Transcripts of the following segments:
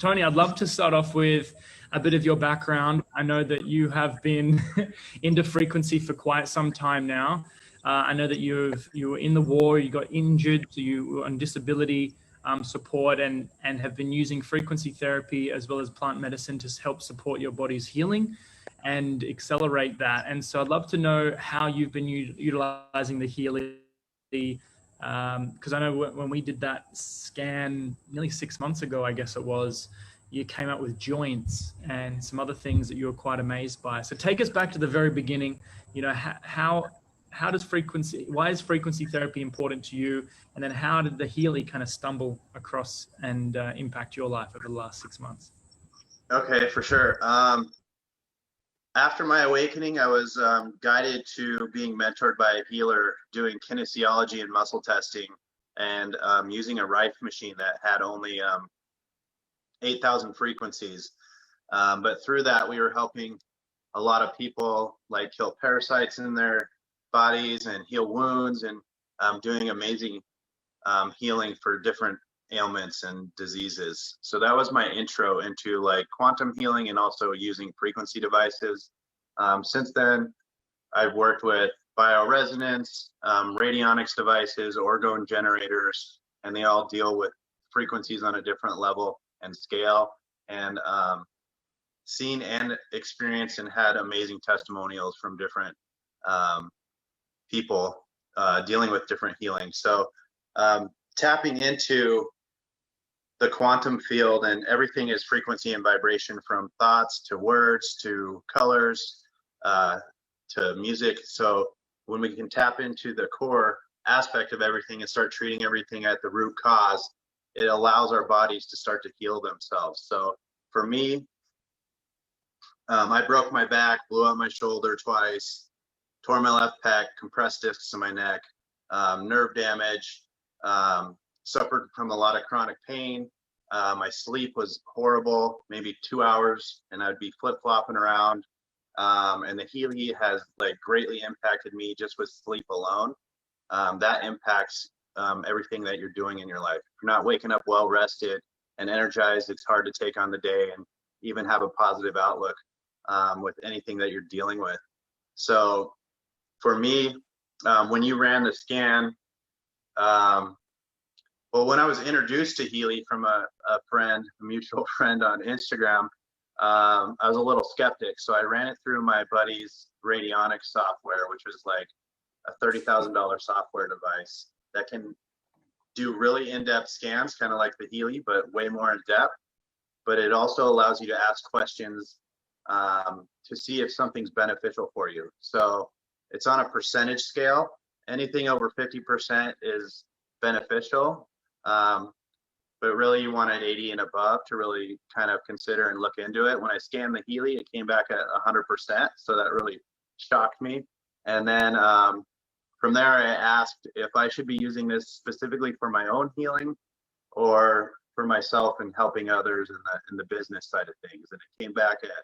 Tony, I'd love to start off with a bit of your background. I know that you have been into frequency for quite some time now. I know that you were in the war, you got injured, so you were on disability support, and have been using frequency therapy as well as plant medicine to help support your body's healing and accelerate that. And so I'd love to know how you've been utilizing the Healy, because I know when we did that scan nearly 6 months ago, I guess it was, you came out with joints and some other things that you were quite amazed by. So take us back to the very beginning. You know, how does why is frequency therapy important to you? And then how did the Healy kind of stumble across and impact your life over the last 6 months? Okay, for sure. After my awakening, I was guided to being mentored by a healer doing kinesiology and muscle testing, and using a Rife machine that had only 8,000 frequencies. But through that, we were helping a lot of people like kill parasites in their bodies and heal wounds, and doing amazing healing for different ailments and diseases. So that was my intro into like quantum healing and also using frequency devices. Since then, I've worked with bioresonance, radionics devices, orgone generators, and they all deal with frequencies on a different level and scale, and seen and experienced and had amazing testimonials from different people dealing with different healings. So tapping into the quantum field, and everything is frequency and vibration, from thoughts to words to colors to music. So when we can tap into the core aspect of everything and start treating everything at the root cause, it allows our bodies to start to heal themselves. So for me, I broke my back, blew out my shoulder twice, tore my left pec, compressed discs in my neck, nerve damage, suffered from a lot of chronic pain. My sleep was horrible, maybe 2 hours, and I'd be flip-flopping around. And the Healy has like greatly impacted me just with sleep alone. That impacts everything that you're doing in your life. If you're not waking up well rested and energized, it's hard to take on the day and even have a positive outlook with anything that you're dealing with. So for me, when you ran the scan, well, when I was introduced to Healy from a friend, a mutual friend on Instagram, I was a little skeptic. So I ran it through my buddy's radionics software, which was like a $30,000 software device that can do really in-depth scans, kind of like the Healy, but way more in depth. But it also allows you to ask questions to see if something's beneficial for you. So it's on a percentage scale. Anything over 50% is beneficial. But really you want an 80 and above to really kind of consider and look into it. When I scanned the Healy, it came back at 100%. So that really shocked me. And then from there, I asked if I should be using this specifically for my own healing or for myself and helping others in the business side of things. And it came back at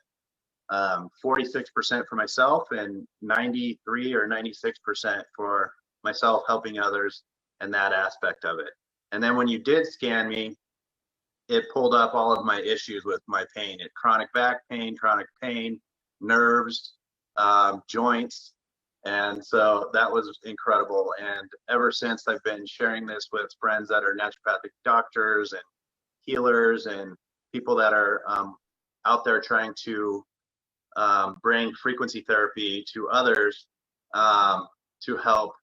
46% for myself and 93 or 96% for myself helping others and that aspect of it. And then when you did scan me, it pulled up all of my issues with my pain. Chronic back pain, chronic pain, nerves, joints. And so that was incredible. And ever since, I've been sharing this with friends that are naturopathic doctors and healers and people that are out there trying to bring frequency therapy to others to help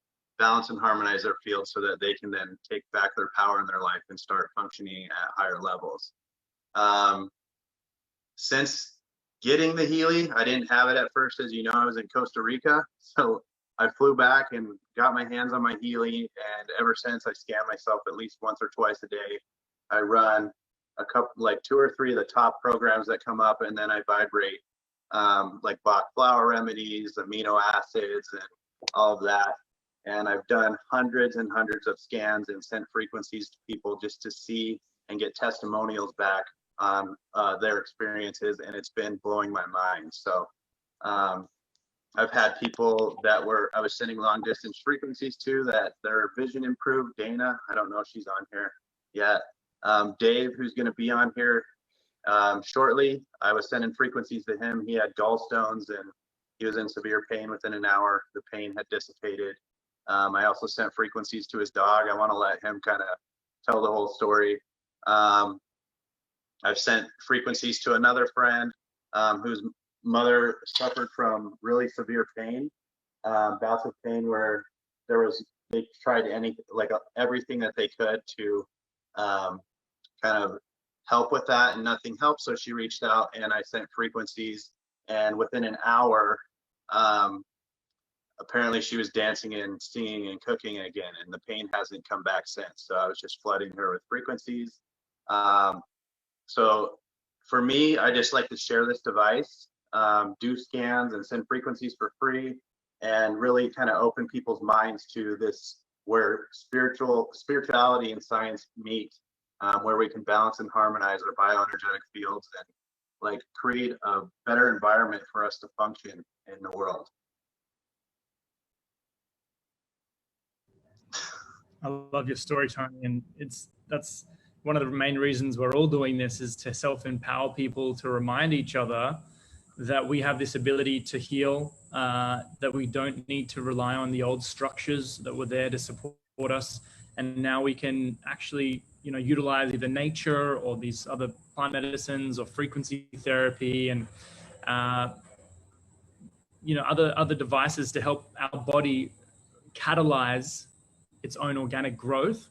balance and harmonize their field so that they can then take back their power in their life and start functioning at higher levels. Since getting the Healy, I didn't have it at first. As you know, I was in Costa Rica. So I flew back and got my hands on my Healy. And ever since, I scan myself at least once or twice a day. I run a couple, like 2 or 3 of the top programs that come up, and then I vibrate like Bach flower remedies, amino acids, and all of that. And I've done hundreds and hundreds of scans and sent frequencies to people just to see and get testimonials back on their experiences, and it's been blowing my mind. So I've had people that I was sending long distance frequencies to, that their vision improved. Dana, I don't know if she's on here yet. Dave, who's going to be on here Shortly, I was sending frequencies to him. He had gallstones and he was in severe pain within an hour. The pain had dissipated. I also sent frequencies to his dog. I want to let him kind of tell the whole story. I've sent frequencies to another friend whose mother suffered from really severe pain, bouts of pain where they tried everything that they could to kind of help with that, and nothing helped. So she reached out and I sent frequencies, and within an hour, apparently she was dancing and singing and cooking again, and the pain hasn't come back since. So I was just flooding her with frequencies. So for me, I just like to share this device, do scans and send frequencies for free, and really kind of open people's minds to this, where spirituality and science meet, where we can balance and harmonize our bioenergetic fields and like create a better environment for us to function in the world. I love your story, Tony, and that's one of the main reasons we're all doing this, is to self-empower people, to remind each other that we have this ability to heal, that we don't need to rely on the old structures that were there to support us, and now we can actually, utilize either nature or these other plant medicines or frequency therapy and other devices to help our body catalyze its own organic growth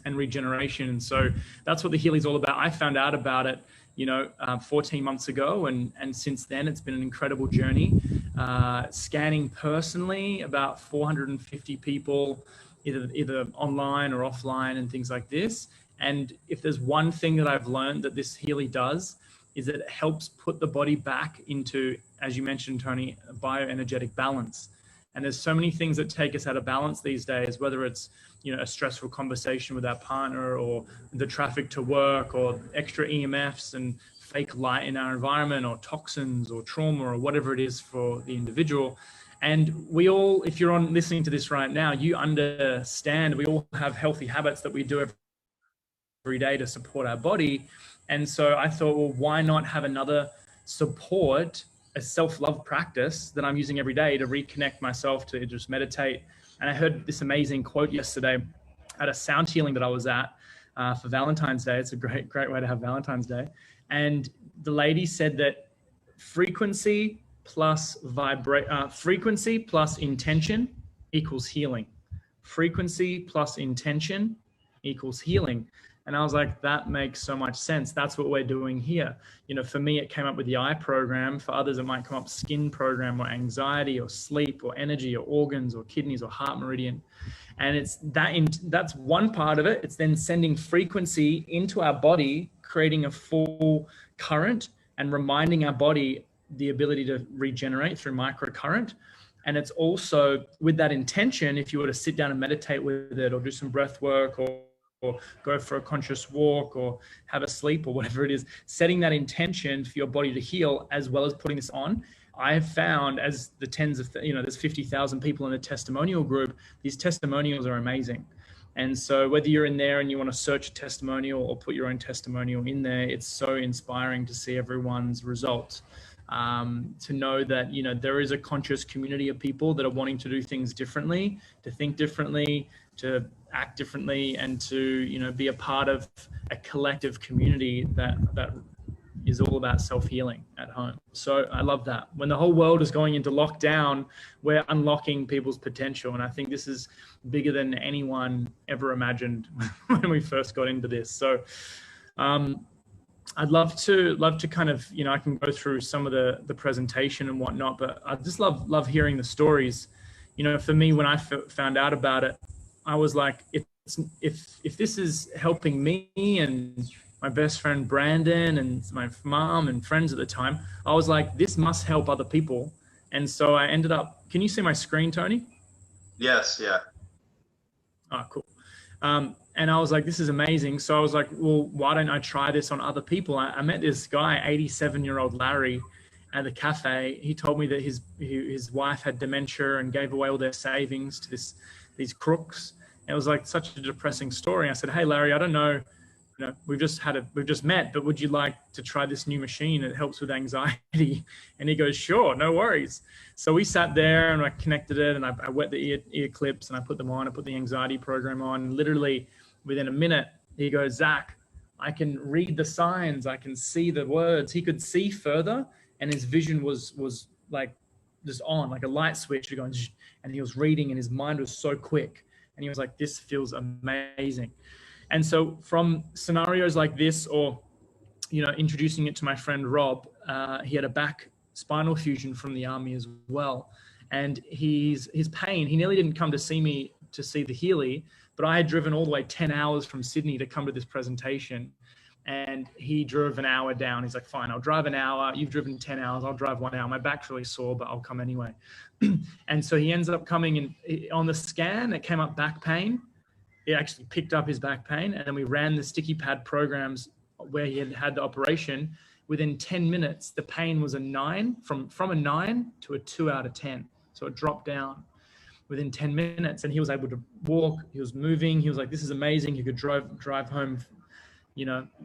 and regeneration. And so that's what the Healy is all about. I found out about it 14 months ago, and since then it's been an incredible journey, scanning personally about 450 people, either online or offline and things like this. And if there's one thing that I've learned that this Healy does, is that it helps put the body back into, as you mentioned, Tony, bioenergetic balance. And there's so many things that take us out of balance these days, whether it's a stressful conversation with our partner, or the traffic to work, or extra EMFs and fake light in our environment, or toxins or trauma, or whatever it is for the individual. And we all, if you're listening to this right now, you understand we all have healthy habits that we do every day to support our body. And so I thought, well, why not have another support, a self-love practice that I'm using every day to reconnect myself, to just meditate. And I heard this amazing quote yesterday at a sound healing that I was at for Valentine's Day. It's a great way to have Valentine's Day. And the lady said that frequency plus intention equals healing. Frequency plus intention equals healing. And I was like, that makes so much sense. That's what we're doing here. For me, it came up with the eye program. For others, it might come up skin program, or anxiety, or sleep, or energy, or organs, or kidneys, or heart meridian. And that's one part of it. It's then sending frequency into our body, creating a full current and reminding our body the ability to regenerate through microcurrent. And it's also with that intention, if you were to sit down and meditate with it, or do some breath work, or go for a conscious walk, or have a sleep, or whatever it is, setting that intention for your body to heal, as well as putting this on. I have found, as the tens of, there's 50,000 people in the testimonial group, these testimonials are amazing. And so whether you're in there and you want to search a testimonial or put your own testimonial in there, it's so inspiring to see everyone's results. To know that, there is a conscious community of people that are wanting to do things differently, to think differently, to act differently, and to, be a part of a collective community that is all about self-healing at home. So I love that. When the whole world is going into lockdown, we're unlocking people's potential. And I think this is bigger than anyone ever imagined when we first got into this. So, I'd love to kind of, I can go through some of the presentation and whatnot, but I just love hearing the stories. For me, when I found out about it, I was like, if this is helping me and my best friend Brandon and my mom and friends at the time, I was like, this must help other people. And so I ended up, can you see my screen, Tony? Yes, yeah. Oh, cool. And I was like, this is amazing. So I was like, well, why don't I try this on other people? I met this guy, 87-year-old Larry, at the cafe. He told me that his wife had dementia and gave away all their savings to these crooks. And it was like such a depressing story. I said, hey, Larry, I don't know we've just met, but would you like to try this new machine? It helps with anxiety. And he goes, sure, no worries. So we sat there and I connected it, and I wet the ear clips and I put them on. I put the anxiety program on. And literally within a minute, he goes, Zach, I can read the signs. I can see the words. He could see further, and his vision was like just on, like a light switch going, and he was reading, and his mind was so quick. And he was like, this feels amazing. And so from scenarios like this, or, introducing it to my friend Rob, he had a back spinal fusion from the army as well. And his pain, he nearly didn't come to see me to see the Healy, but I had driven all the way 10 hours from Sydney to come to this presentation. And he drove an hour down. He's like, fine, I'll drive an hour. You've driven 10 hours. I'll drive 1 hour. My back's really sore, but I'll come anyway. And so he ends up coming, and on the scan, it came up back pain. It actually picked up his back pain. And then we ran the sticky pad programs where he had the operation. Within 10 minutes, the pain was a 9, from a 9 to a 2 out of 10. So it dropped down within 10 minutes, and he was able to walk. He was moving. He was like, this is amazing. He could drive home,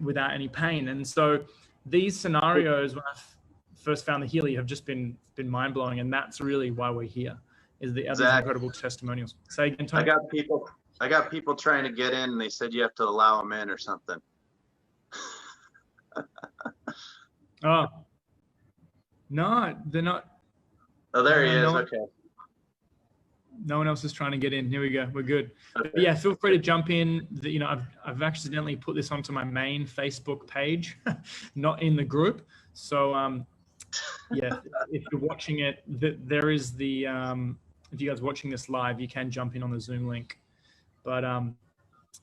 without any pain. And so these scenarios, when I first found the Healy, have just been mind blowing. And that's really why we're here, is the other incredible testimonials. Say again, Tony. I got people trying to get in, and they said you have to allow them in or something. Oh, no, they're not. Oh, there he is. Okay. No one else is trying to get in. Here we go. We're good. Okay. But yeah, feel free to jump in. I've accidentally put this onto my main Facebook page, not in the group. So yeah, if you're watching it, there is the if you guys are watching this live, you can jump in on the Zoom link. But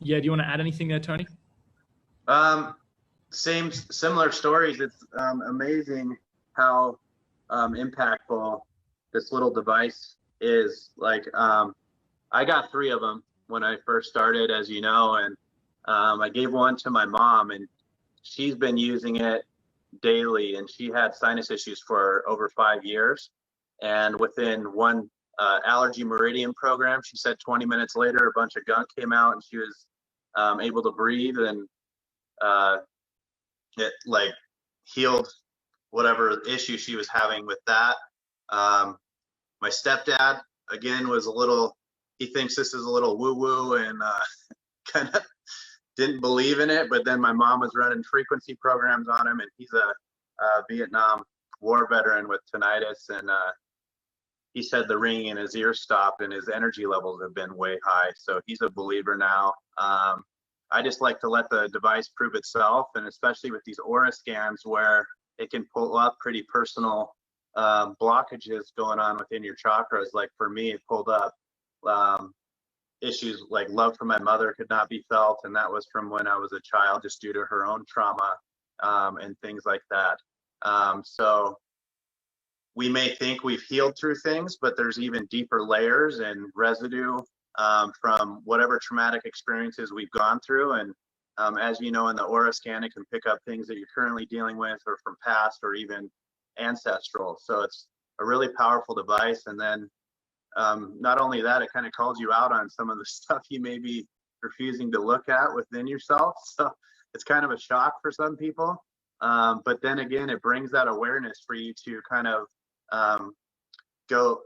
yeah, do you want to add anything there, Tony? Similar stories. It's amazing how impactful this little device is. Like, I got 3 of them when I first started, as you know, and I gave one to my mom, and she's been using it daily, and she had sinus issues for over 5 years. And within one allergy meridian program, she said 20 minutes later, a bunch of gunk came out, and she was able to breathe, and it like healed whatever issue she was having with that. My stepdad, again, was he thinks this is a little woo-woo, and kind of didn't believe in it. But then my mom was running frequency programs on him, and he's a Vietnam War veteran with tinnitus. And he said the ringing in his ears stopped, and his energy levels have been way high. So he's a believer now. I just like to let the device prove itself, and especially with these aura scans where it can pull up pretty personal blockages going on within your chakras. Like for me, it pulled up issues like love for my mother could not be felt, and that was from when I was a child, just due to her own trauma and things like that. So we may think we've healed through things, but there's even deeper layers and residue from whatever traumatic experiences we've gone through. And as you know, in the aura scan, it can pick up things that you're currently dealing with, or from past, or even ancestral. So it's a really powerful device. And then not only that, it kind of calls you out on some of the stuff you may be refusing to look at within yourself. So it's kind of a shock for some people. But then again, it brings that awareness for you to kind of go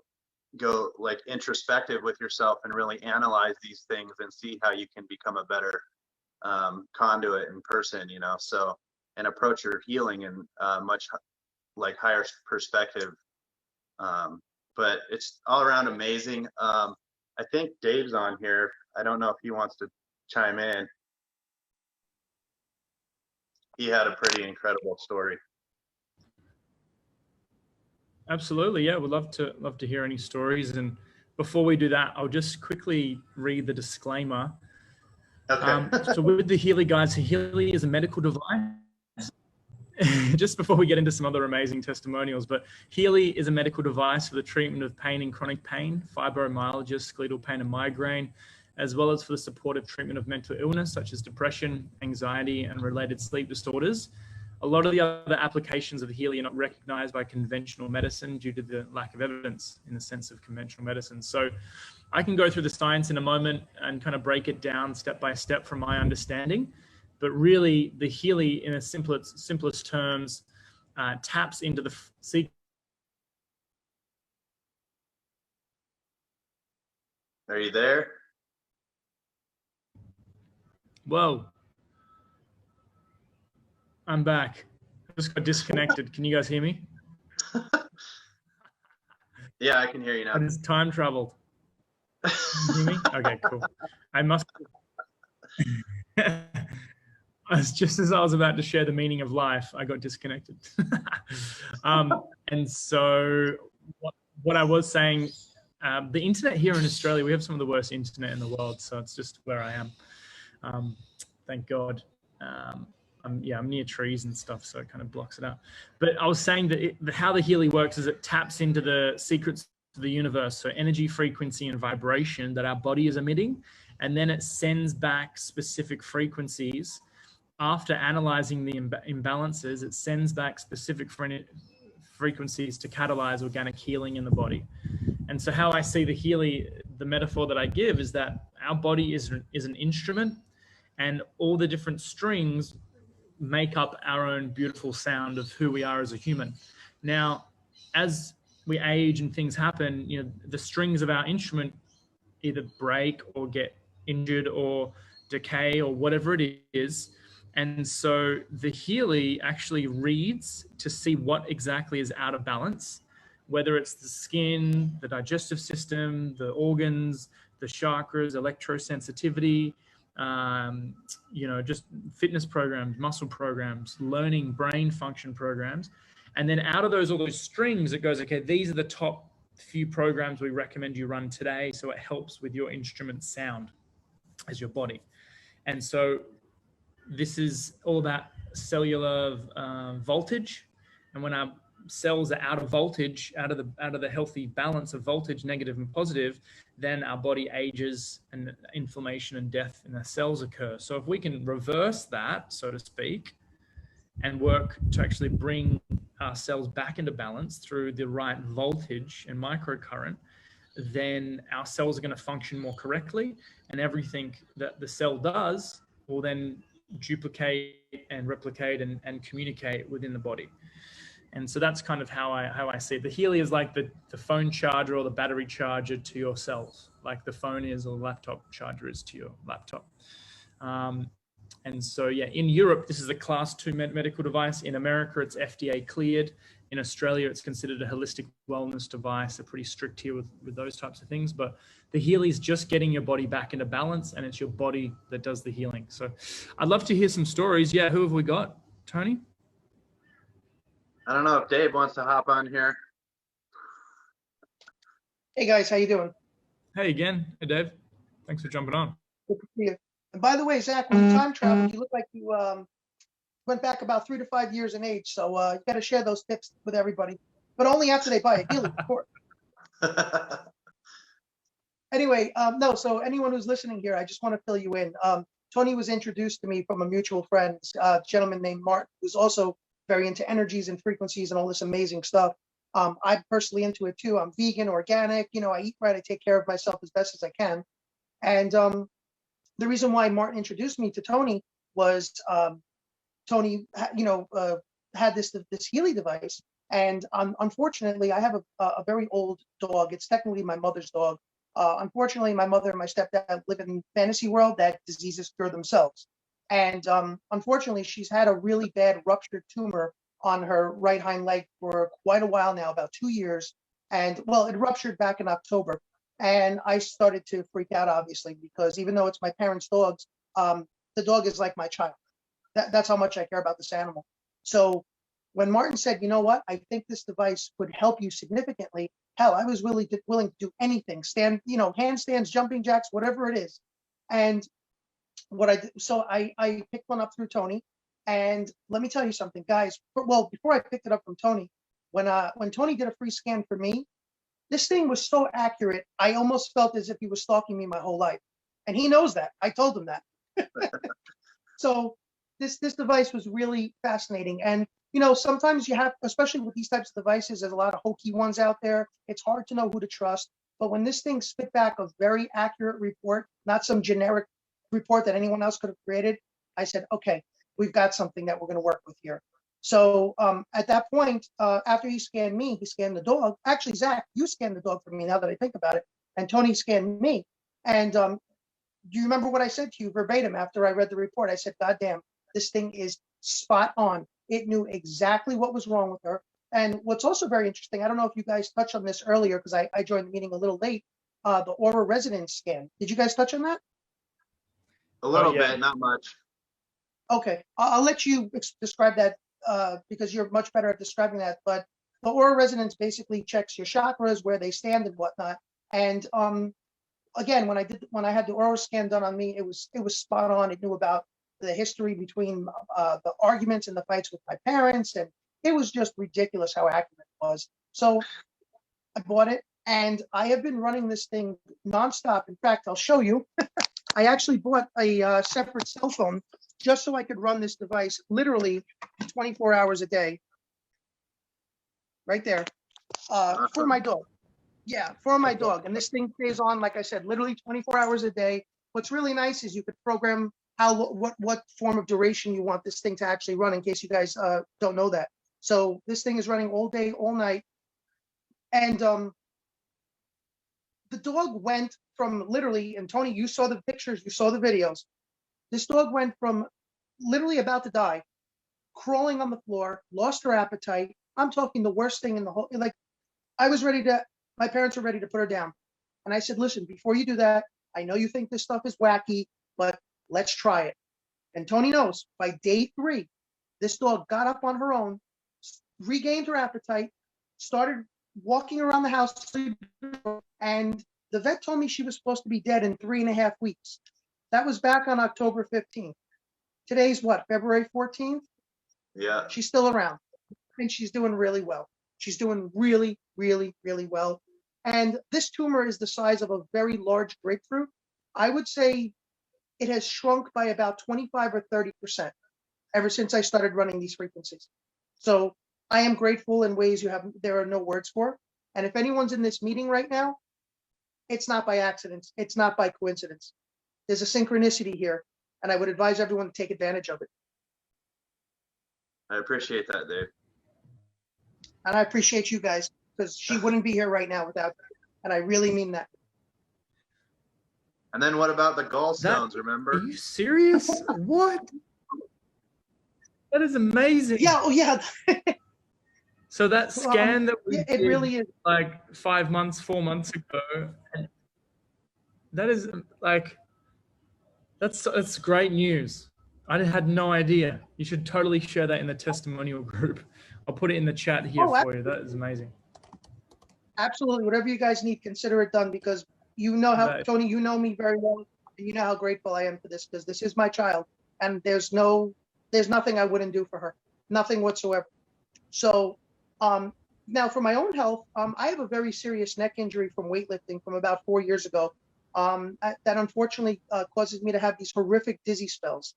like introspective with yourself and really analyze these things and see how you can become a better conduit in person, so, and approach your healing in much like higher perspective. But it's all around amazing. I think Dave's on here. I don't know if he wants to chime in. He had a pretty incredible story. Absolutely, yeah. We'd love to hear any stories. And before we do that, I'll just quickly read the disclaimer. Okay. So with the Healy, guys, Healy is a medical device. Just before we get into some other amazing testimonials, but Healy is a medical device for the treatment of pain and chronic pain, fibromyalgia, skeletal pain, and migraine, as well as for the supportive treatment of mental illness such as depression, anxiety, and related sleep disorders. A lot of the other applications of Healy are not recognized by conventional medicine due to the lack of evidence in the sense of conventional medicine. So I can go through the science in a moment and kind of break it down step by step from my understanding. But really, the Healy, in a simplest terms, taps into the secret. Are you there? Whoa. I'm back. I just got disconnected. Can you guys hear me? Yeah, I can hear you now. I just time traveled. Can you hear me? Okay, cool. I must. Just as I was about to share the meaning of life, I got disconnected. And so, what I was saying, the internet here in Australia, we have some of the worst internet in the world. So it's just where I am. Thank God. I'm near trees and stuff, so it kind of blocks it out. But I was saying that how the Healy works is it taps into the secrets of the universe, so energy, frequency, and vibration that our body is emitting, and then it sends back specific frequencies. After analyzing the imbalances, it sends back specific frequencies to catalyze organic healing in the body. And so how I see the Healy, the metaphor that I give is that our body is an instrument, and all the different strings make up our own beautiful sound of who we are as a human. Now, as we age and things happen, the strings of our instrument either break or get injured or decay or whatever it is. And so the Healy actually reads to see what exactly is out of balance, whether it's the skin, the digestive system, the organs, the chakras, electrosensitivity, just fitness programs, muscle programs, learning, brain function programs. And then out of all those strings, it goes, okay, these are the top few programs we recommend you run today. So it helps with your instrument sound as your body. And so this is all about cellular voltage. And when our cells are out of voltage, out of the healthy balance of voltage, negative and positive, then our body ages and inflammation and death in our cells occur. So if we can reverse that, so to speak, and work to actually bring our cells back into balance through the right voltage and microcurrent, then our cells are going to function more correctly, and everything that the cell does will then duplicate and replicate and communicate within the body. And so that's kind of how I see it. The Healy is like the phone charger or the battery charger to your cells, like the phone is or the laptop charger is to your laptop. And so, in Europe, this is a class 2 medical device. In America, it's FDA cleared. In Australia, it's considered a holistic wellness device. They're pretty strict here with those types of things. But the Healy is just getting your body back into balance, and it's your body that does the healing. So I'd love to hear some stories. Yeah, who have we got? Tony? I don't know if Dave wants to hop on here. Hey guys, how you doing? Hey again. Hey Dave. Thanks for jumping on. Good to see you. And by the way, Zach, when you time traveled, you look like you went back about 3 to 5 years in age. So you got to share those tips with everybody, but only after they buy a Healy, of course. Anyway, no. So anyone who's listening here, I just want to fill you in. Tony was introduced to me from a mutual friend, a gentleman named Martin, who's also very into energies and frequencies and all this amazing stuff. I'm personally into it too. I'm vegan, organic. I eat right. I take care of myself as best as I can. And the reason why Martin introduced me to Tony was Tony, had this Healy device, and unfortunately, I have a very old dog. It's technically my mother's dog. Unfortunately, my mother and my stepdad live in fantasy world that diseases cure themselves, and unfortunately, she's had a really bad ruptured tumor on her right hind leg for quite a while now, about 2 years, and well, it ruptured back in October. And I started to freak out, obviously, because even though it's my parents' dogs, the dog is like my child. That's how much I care about this animal. So when Martin said, you know what, I think this device would help you significantly, hell, I was willing to do anything, handstands, jumping jacks, whatever it is. And what I did, so I picked one up through Tony. And let me tell you something, guys. Well, before I picked it up from Tony, when Tony did a free scan for me, this thing was so accurate, I almost felt as if he was stalking me my whole life. And he knows that. I told him that. So this device was really fascinating. And, sometimes you have, especially with these types of devices, there's a lot of hokey ones out there. It's hard to know who to trust. But when this thing spit back a very accurate report, not some generic report that anyone else could have created, I said, okay, we've got something that we're going to work with here. So at that point, after he scanned me, he scanned the dog. Actually, Zach, you scanned the dog for me now that I think about it. And Tony scanned me. And do you remember what I said to you verbatim after I read the report? I said, God damn, this thing is spot on. It knew exactly what was wrong with her. And what's also very interesting, I don't know if you guys touched on this earlier because I joined the meeting a little late, the aura resonance scan. Did you guys touch on that? A little bit, not much. Okay, I'll let you describe that because you're much better at describing that. But the aura resonance basically checks your chakras, where they stand and whatnot. And again, when I had the aura scan done on me, it was spot on. It knew about the history between the arguments and the fights with my parents, and it was just ridiculous how accurate it was. So I bought it, and I have been running this thing nonstop. In fact, I'll show you. I actually bought a separate cell phone just so I could run this device literally 24 hours a day. Right there. For my dog. Yeah, for my dog. And this thing stays on, like I said, literally 24 hours a day. What's really nice is you could program what form of duration you want this thing to actually run, in case you guys don't know that. So this thing is running all day, all night. And the dog went from literally, and Tony, you saw the pictures, you saw the videos. This dog went from literally about to die, crawling on the floor, lost her appetite. I'm talking the worst thing in the whole, like, my parents were ready to put her down. And I said, listen, before you do that, I know you think this stuff is wacky, but let's try it. And Tony knows, by day 3, this dog got up on her own, regained her appetite, started walking around the house, and the vet told me she was supposed to be dead in 3.5 weeks. That was back on October 15th. Today's what, February 14th? Yeah. She's still around, and she's doing really well. She's doing really, really, really well. And this tumor is the size of a very large grapefruit. I would say it has shrunk by about 25 or 30% ever since I started running these frequencies. So I am grateful in ways there are no words for. And if anyone's in this meeting right now, it's not by accident. It's not by coincidence. There's a synchronicity here, and I would advise everyone to take advantage of it. I appreciate that, Dave. And I appreciate you guys, because she wouldn't be here right now without that. And I really mean that. And then what about the gallstones, remember? Are you serious? What? That is amazing. Yeah, oh yeah. So that scan that we it did really is. like 4 months ago, that is like, that's great news. I had no idea. You should totally share that in the testimonial group. I'll put it in the chat here for you. That is amazing. Absolutely. Whatever you guys need, consider it done, because you know how, Tony, you know me very well, and you know how grateful I am for this, because this is my child, and there's nothing I wouldn't do for her. Nothing whatsoever. So now for my own health, I have a very serious neck injury from weightlifting from about 4 years ago. That unfortunately causes me to have these horrific dizzy spells.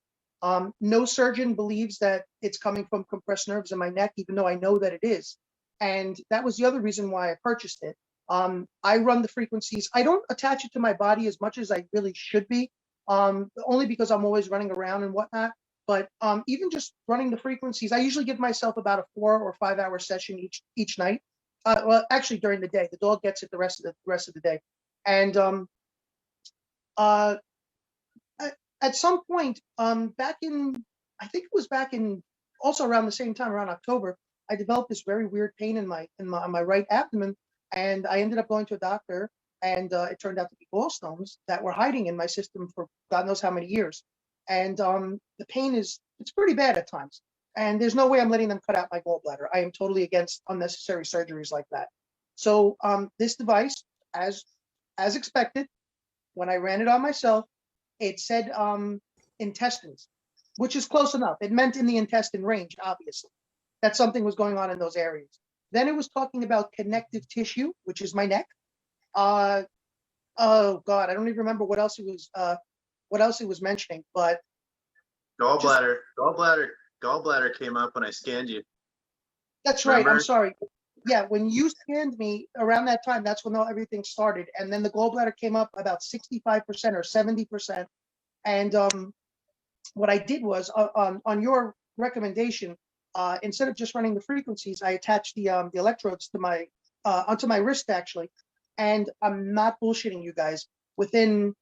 No surgeon believes that it's coming from compressed nerves in my neck, even though I know that it is. And that was the other reason why I purchased it. I run the frequencies. I don't attach it to my body as much as I really should be, only because I'm always running around and whatnot. But even just running the frequencies, I usually give myself about a 4 or 5 hour session each night. Well, actually during the day. The dog gets it the rest of the day. And at some point, back in also around the same time, around October, I developed this very weird pain on my right abdomen, and I ended up going to a doctor, and it turned out to be gallstones that were hiding in my system for God knows how many years. And the pain it's pretty bad at times, and there's no way I'm letting them cut out my gallbladder. I am totally against unnecessary surgeries like that. So this device, as expected, when I ran it on myself, it said intestines, which is close enough. It meant in the intestine range, obviously, that something was going on in those areas. Then it was talking about connective tissue, which is my neck. Oh God, I don't even remember what else it was mentioning, but gallbladder came up when I scanned you. That's right. I'm sorry. Yeah, when you scanned me around that time, that's when everything started. And then the gallbladder came up about 65% or 70%. And what I did was on your recommendation, instead of just running the frequencies, I attached the electrodes to my onto my wrist actually, and I'm not bullshitting you guys. Within,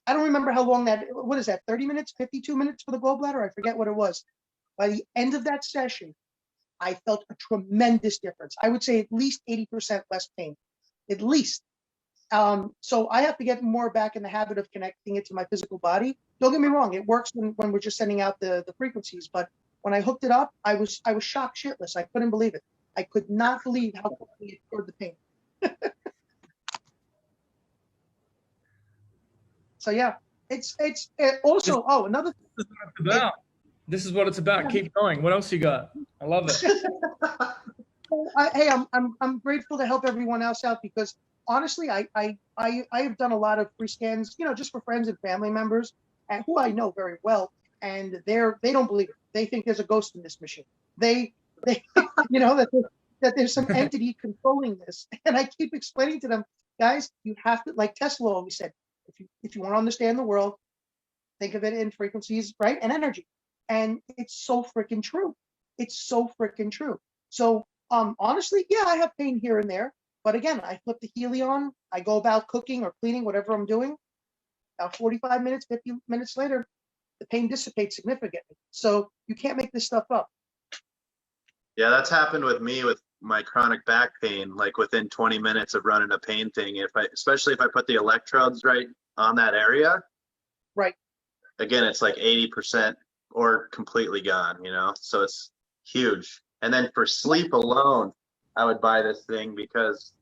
I don't remember how long that. What is that? 30 minutes, 52 minutes for the gallbladder? I forget what it was. By the end of that session, I felt a tremendous difference. I would say at least 80% less pain, at least. So I have to get more back in the habit of connecting it to my physical body. Don't get me wrong, it works when we're just sending out the frequencies, but when I hooked it up, I was shocked shitless. I couldn't believe it. I could not believe how quickly it cured the pain. So yeah, it's also, oh, another This is what it's about. This is what it's about. Keep going. What else you got? I love it. Hey, I'm grateful to help everyone else out, because honestly, I have done a lot of free scans, just for friends and family members, and who I know very well, and they don't believe it. They think there's a ghost in this machine. They that there's some entity controlling this, and I keep explaining to them, guys, you have to, like Tesla always said, if you want to understand the world, think of it in frequencies, right, and energy, and it's so freaking true. It's so freaking true. So honestly, yeah, I have pain here and there, but again, I flip the Healy on, I go about cooking or cleaning, whatever I'm doing. About 45 minutes, 50 minutes later, the pain dissipates significantly. So you can't make this stuff up. Yeah, that's happened with me with my chronic back pain. Like within 20 minutes of running a pain thing, especially if I put the electrodes right on that area, right? Again, it's like 80% or completely gone. So it's huge. And then for sleep alone, I would buy this thing because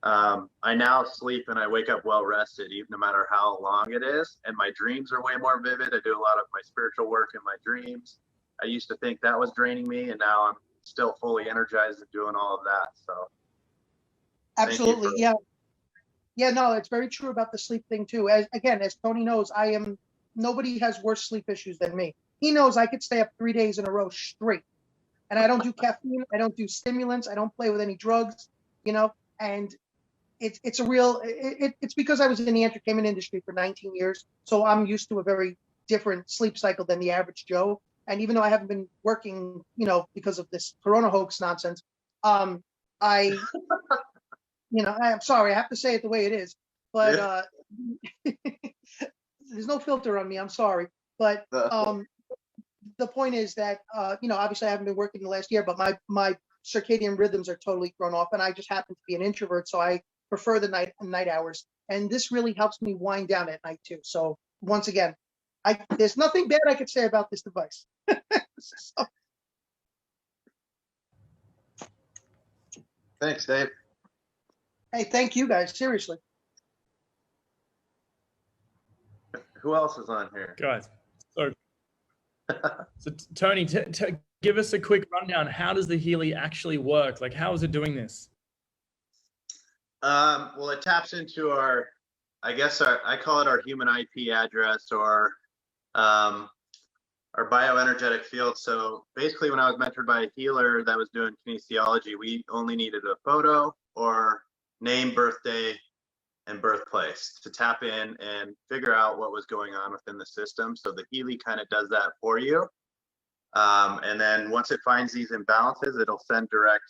I now sleep and I wake up well rested, even no matter how long it is. And my dreams are way more vivid. I do a lot of my spiritual work in my dreams. I used to think that was draining me, and now I'm still fully energized and doing all of that. So absolutely, yeah, no, it's very true about the sleep thing too. As Tony knows, nobody has worse sleep issues than me. He knows I could stay up 3 days in a row straight, and I don't do caffeine, I don't do stimulants, I don't play with any drugs, and it's a real, it's because I was in the entertainment industry for 19 years, so I'm used to a very different sleep cycle than the average Joe. And even though I haven't been working, because of this Corona hoax nonsense, I'm sorry, I have to say it the way it is, but there's no filter on me. I'm sorry, but the point is that obviously I haven't been working the last year, but my circadian rhythms are totally thrown off, and I just happen to be an introvert, so I prefer the night hours, and this really helps me wind down at night too. So once again, there's nothing bad I could say about this device. So. Thanks, Dave. Hey, thank you guys, seriously. Who else is on here? Guys, so Tony, give us a quick rundown. How does the Healy actually work? Like, how is it doing this? Well, it taps into I call it our human IP address, or our bioenergetic field. So basically, when I was mentored by a healer that was doing kinesiology, we only needed a photo or name, birthday, and birthplace to tap in and figure out what was going on within the system. So the Healy kind of does that for you. And then once it finds these imbalances, it'll send direct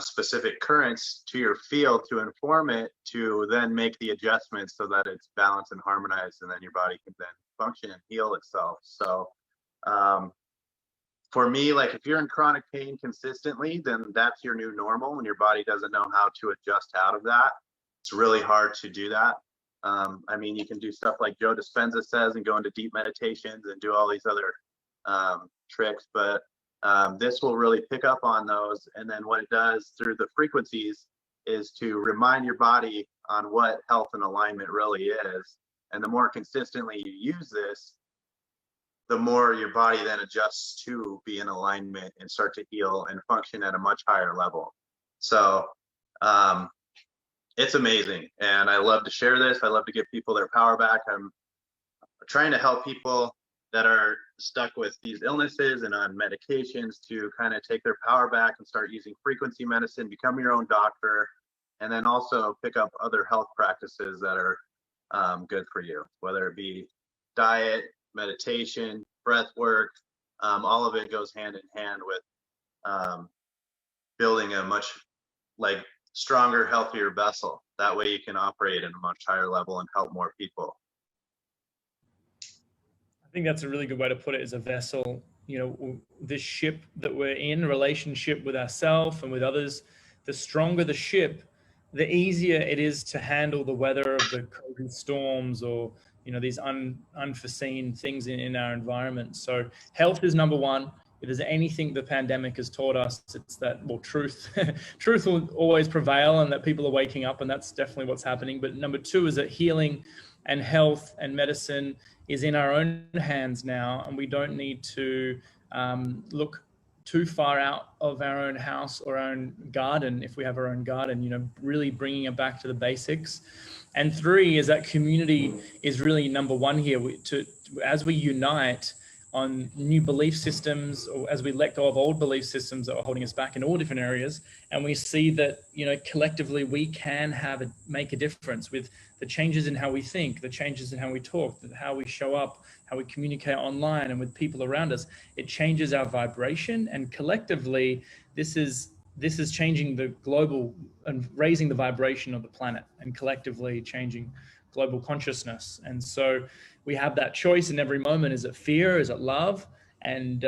specific currents to your field to inform it to then make the adjustments so that it's balanced and harmonized, and then your body can then function and heal itself. So for me, like if you're in chronic pain consistently, then that's your new normal. When your body doesn't know how to adjust out of that, it's really hard to do that. I mean, you can do stuff like Joe Dispenza says and go into deep meditations and do all these other tricks, but this will really pick up on those. And then what it does through the frequencies is to remind your body on what health and alignment really is. And the more consistently you use this, the more your body then adjusts to be in alignment and start to heal and function at a much higher level. So it's amazing. And I love to share this. I love to give people their power back. I'm trying to help people that are stuck with these illnesses and on medications to kind of take their power back and start using frequency medicine, become your own doctor, and then also pick up other health practices that are good for you, whether it be diet, meditation, breath work, all of it goes hand in hand with building a much like stronger, healthier vessel. That way you can operate at a much higher level and help more people. I think that's a really good way to put it, as a vessel. You know, this ship that we're in, relationship with ourselves and with others, the stronger the ship, the easier it is to handle the weather of the COVID storms, or, you know, these unforeseen things in our environment. So health is number one. If there's anything the pandemic has taught us, it's that, well, truth will always prevail, and that people are waking up, and that's definitely what's happening. But number two is that healing and health and medicine is in our own hands now, and we don't need to look too far out of our own house or our own garden, if we have our own garden, you know, really bringing it back to the basics. And three is that community is really number one here. As we unite on new belief systems, or as we let go of old belief systems that are holding us back in all different areas, and we see that, you know, collectively we can make a difference with the changes in how we think, the changes in how we talk, how we show up, how we communicate online and with people around us. It changes our vibration, and collectively this is changing the global and raising the vibration of the planet, and collectively changing global consciousness. And so we have that choice in every moment. Is it fear? Is it love? And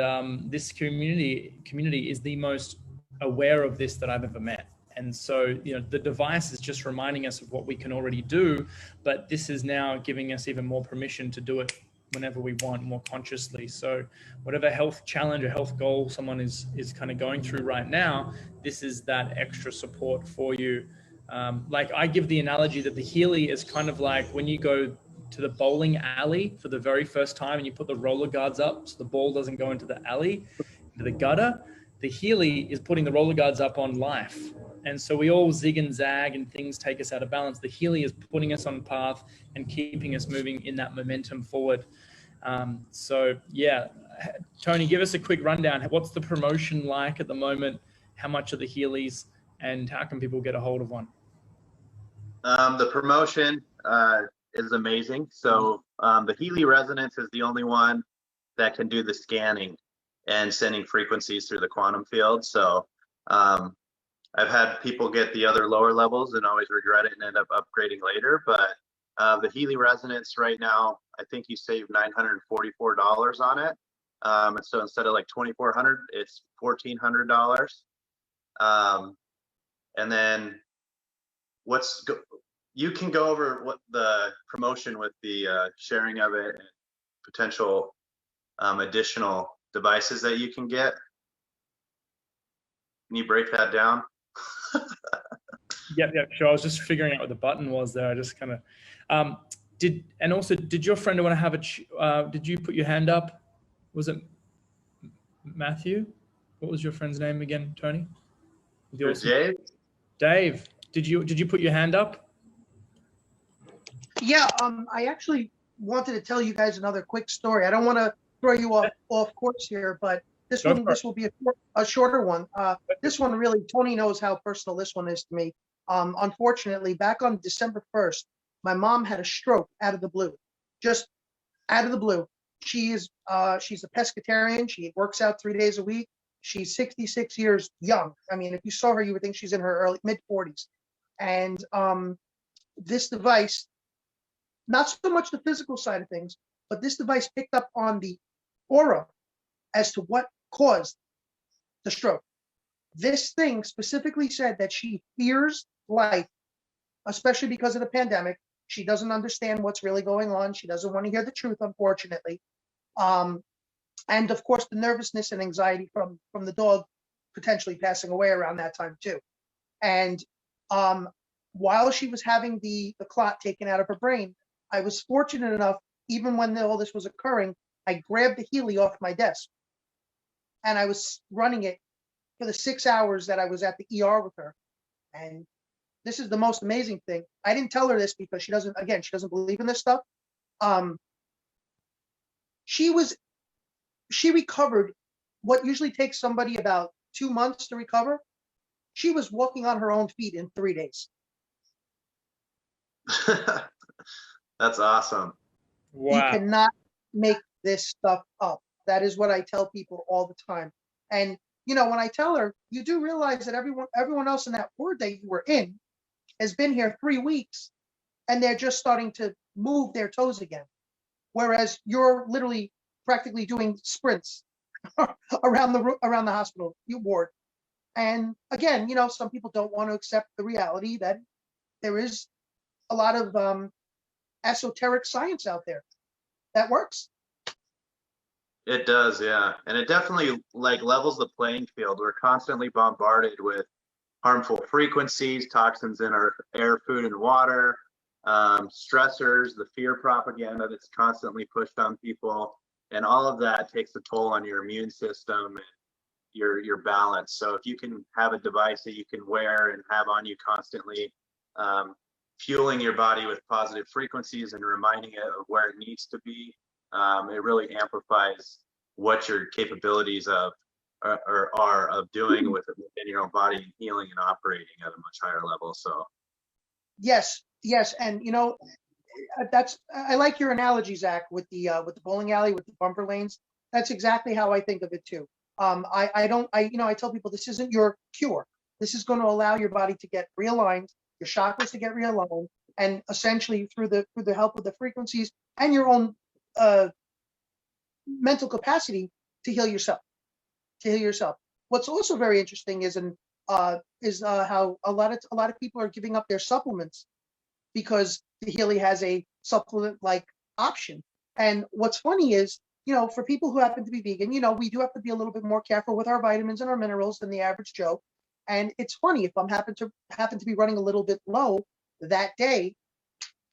this community is the most aware of this that I've ever met. And so, you know, the device is just reminding us of what we can already do, but this is now giving us even more permission to do it whenever we want, more consciously. So whatever health challenge or health goal someone is kind of going through right now, this is that extra support for you. Like I give the analogy that the Healy is kind of like when you go to the bowling alley for the very first time and you put the roller guards up so the ball doesn't go into the alley, into the gutter. The Healy is putting the roller guards up on life. And so we all zig and zag and things take us out of balance. The Healy is putting us on path and keeping us moving in that momentum forward. So yeah, Tony, give us a quick rundown. What's the promotion like at the moment? How much are the Healys, and how can people get a hold of one? The promotion is amazing. So the Healy Resonance is the only one that can do the scanning and sending frequencies through the quantum field. So I've had people get the other lower levels and always regret it and end up upgrading later. But the Healy Resonance right now, I think you save $944 on it. And so instead of like $2,400, it's $1,400. And then you can go over what the promotion with the sharing of it and potential additional devices that you can get. Can you break that down? Yeah, sure. I was just figuring out what the button was there. I just kind of did your friend want to have did you put your hand up? Was it Matthew? What was your friend's name again, Tony? Dave? Dave, did you put your hand up? Yeah, I actually wanted to tell you guys another quick story. I don't want to throw you off course here, but this will be a shorter one. This one really, Tony knows how personal this one is to me. Unfortunately, back on December 1st, my mom had a stroke out of the blue, just out of the blue. She's a pescatarian. She works out 3 days a week. She's 66 years young. I mean, if you saw her, you would think she's in her mid 40s. And this device, not so much the physical side of things, but this device picked up on the aura as to what caused the stroke. This thing specifically said that she fears life, especially because of the pandemic. She doesn't understand what's really going on. She doesn't want to hear the truth, unfortunately. And of course, the nervousness and anxiety from the dog potentially passing away around that time too. And while she was having the clot taken out of her brain, I was fortunate enough, even when all this was occurring, I grabbed the Healy off my desk and I was running it for the 6 hours that I was at the ER with her. And this is the most amazing thing. I didn't tell her this because she doesn't believe in this stuff. She recovered what usually takes somebody about 2 months to recover. She was walking on her own feet in 3 days. That's awesome. Wow. You cannot make this stuff up. That is what I tell people all the time. And you know, when I tell her, you do realize that everyone else in that ward that you were in has been here 3 weeks, and they're just starting to move their toes again, whereas you're literally practically doing sprints around the hospital ward. And again, you know, some people don't want to accept the reality that there is a lot of esoteric science out there that works. It does, yeah. And it definitely like levels the playing field. We're constantly bombarded with harmful frequencies, toxins in our air, food, and water, stressors, the fear propaganda that's constantly pushed on people. And all of that takes a toll on your immune system and your balance. So if you can have a device that you can wear and have on you constantly, fueling your body with positive frequencies and reminding it of where it needs to be, it really amplifies what your capabilities of are of doing within your own body and healing and operating at a much higher level. So yes, and you know, I like your analogy, Zach, with the bowling alley with the bumper lanes. That's exactly how I think of it too. I tell people this isn't your cure. This is going to allow your body to get realigned, your chakras to get realigned, and essentially through the help of the frequencies and your own mental capacity to heal yourself. What's also very interesting is how a lot of people are giving up their supplements because the Healy has a supplement-like option. And what's funny is, you know, for people who happen to be vegan, you know, we do have to be a little bit more careful with our vitamins and our minerals than the average Joe. And it's funny, if I'm happen to be running a little bit low that day,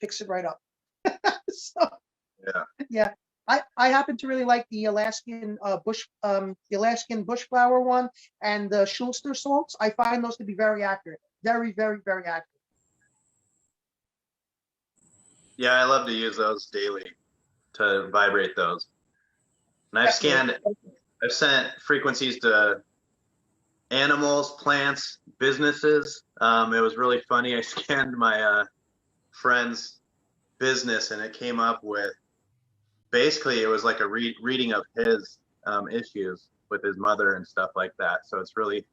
fix it right up. So yeah. I happen to really like the Alaskan bush flower one and the Schulster salts. I find those to be very accurate. Very, very, very accurate. yeah, I love to use those daily to vibrate those. And I've sent frequencies to animals, plants, businesses. It was really funny. I scanned my friend's business and it came up with, basically it was like a reading of his issues with his mother and stuff like that. So it's really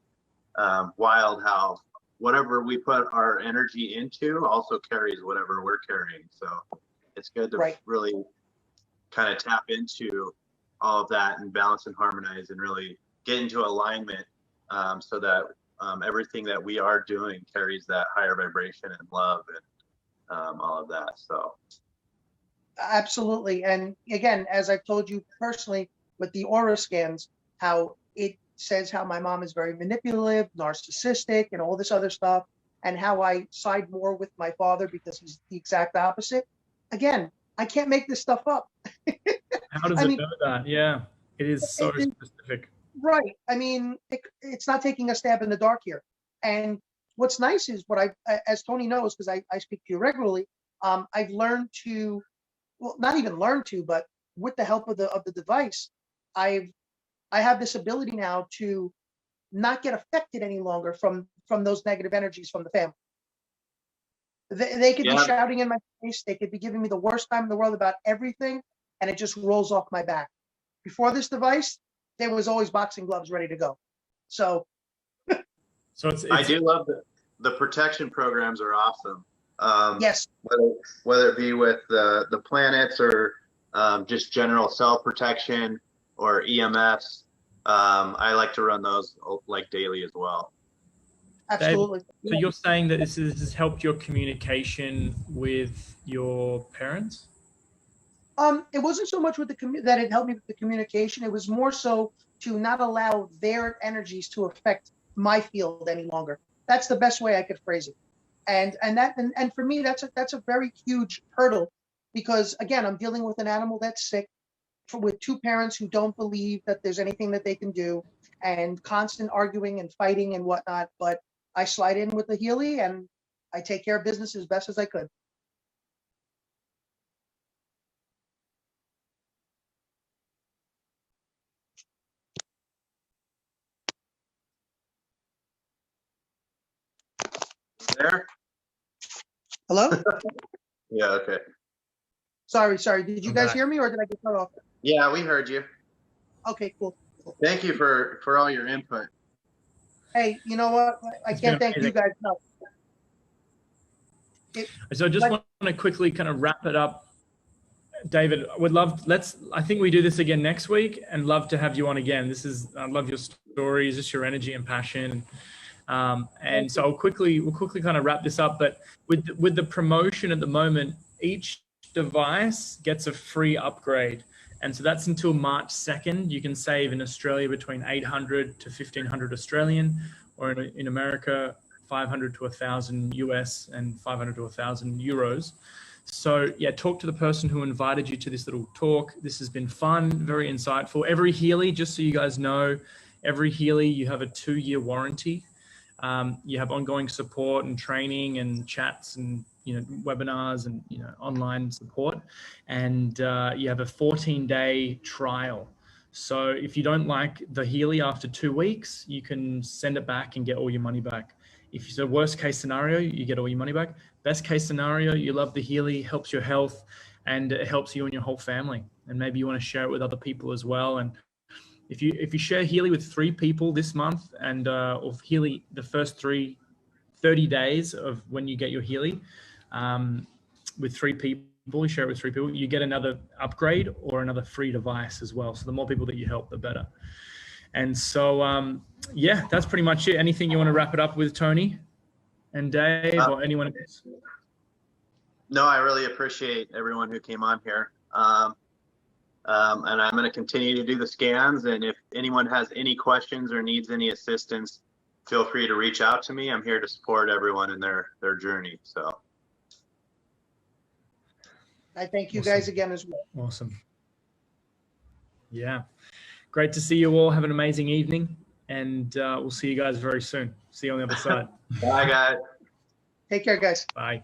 wild how whatever we put our energy into also carries whatever we're carrying. So it's good to really kind of tap into all of that and balance and harmonize and really get into alignment, so that everything that we are doing carries that higher vibration and love and all of that. So absolutely. And again, as I've told you personally with the aura scans, how it says how my mom is very manipulative, narcissistic, and all this other stuff, and how I side more with my father because he's the exact opposite. Again, I can't make this stuff up. How does it know that? Yeah, it is so specific. Right. I mean, it's not taking a stab in the dark here. And what's nice is as Tony knows, because I speak to you regularly, I've learned to, well, not even learned to, but with the help of the device, I have this ability now to not get affected any longer from those negative energies from the family. They could be shouting in my face. They could be giving me the worst time in the world about everything, and it just rolls off my back. Before this device, there was always boxing gloves ready to go. So it's I do love the protection programs are awesome. Yes. Whether it be with the planets or just general self protection or EMFs, I like to run those like daily as well. Absolutely. So you're saying that this has helped your communication with your parents? It wasn't so much with that it helped me with the communication. It was more so to not allow their energies to affect my field any longer. That's the best way I could phrase it. And for me, that's a very huge hurdle, because again, I'm dealing with an animal that's sick, with two parents who don't believe that there's anything that they can do, and constant arguing and fighting and whatnot. But I slide in with the Healy and I take care of business as best as I could. There? Hello? Yeah, okay. Sorry. Did you guys hear me, or did I get cut off? Yeah, we heard you. Okay, cool. Thank you for all your input. Hey, you know what? I It's been can't thank you amazing. guys enough. So I just want to quickly kind of wrap it up. David, I think we do this again next week and love to have you on again. I love your stories, just your energy and passion. And so we'll quickly kind of wrap this up, but with the promotion at the moment, each device gets a free upgrade. And so that's until March 2nd. You can save in Australia between 800 to 1500 Australian, or in America, 500 to 1000 US and 500 to 1000 euros. So yeah, talk to the person who invited you to this little talk. This has been fun, very insightful. Every Healy, just so you guys know, every Healy, you have a 2-year warranty. You have ongoing support and training and chats and webinars and online support, and you have a 14-day trial. So if you don't like the Healy after 2 weeks, you can send it back and get all your money back. If it's a worst case scenario, you get all your money back. Best case scenario, you love the Healy, helps your health, and it helps you and your whole family. And maybe you want to share it with other people as well. And if you share Healy with 3 people this month, and of Healy the first 30 days of when you get your Healy, with 3 people, you share it with 3 people, you get another upgrade or another free device as well. So the more people that you help, the better. And so, yeah, that's pretty much it. Anything you want to wrap it up with, Tony and Dave, or anyone else? No, I really appreciate everyone who came on here. And I'm going to continue to do the scans. And if anyone has any questions or needs any assistance, feel free to reach out to me. I'm here to support everyone in their journey. So I thank you guys again as well. Awesome. Yeah. Great to see you all. Have an amazing evening. And we'll see you guys very soon. See you on the other side. Bye, guys. Take care, guys. Bye.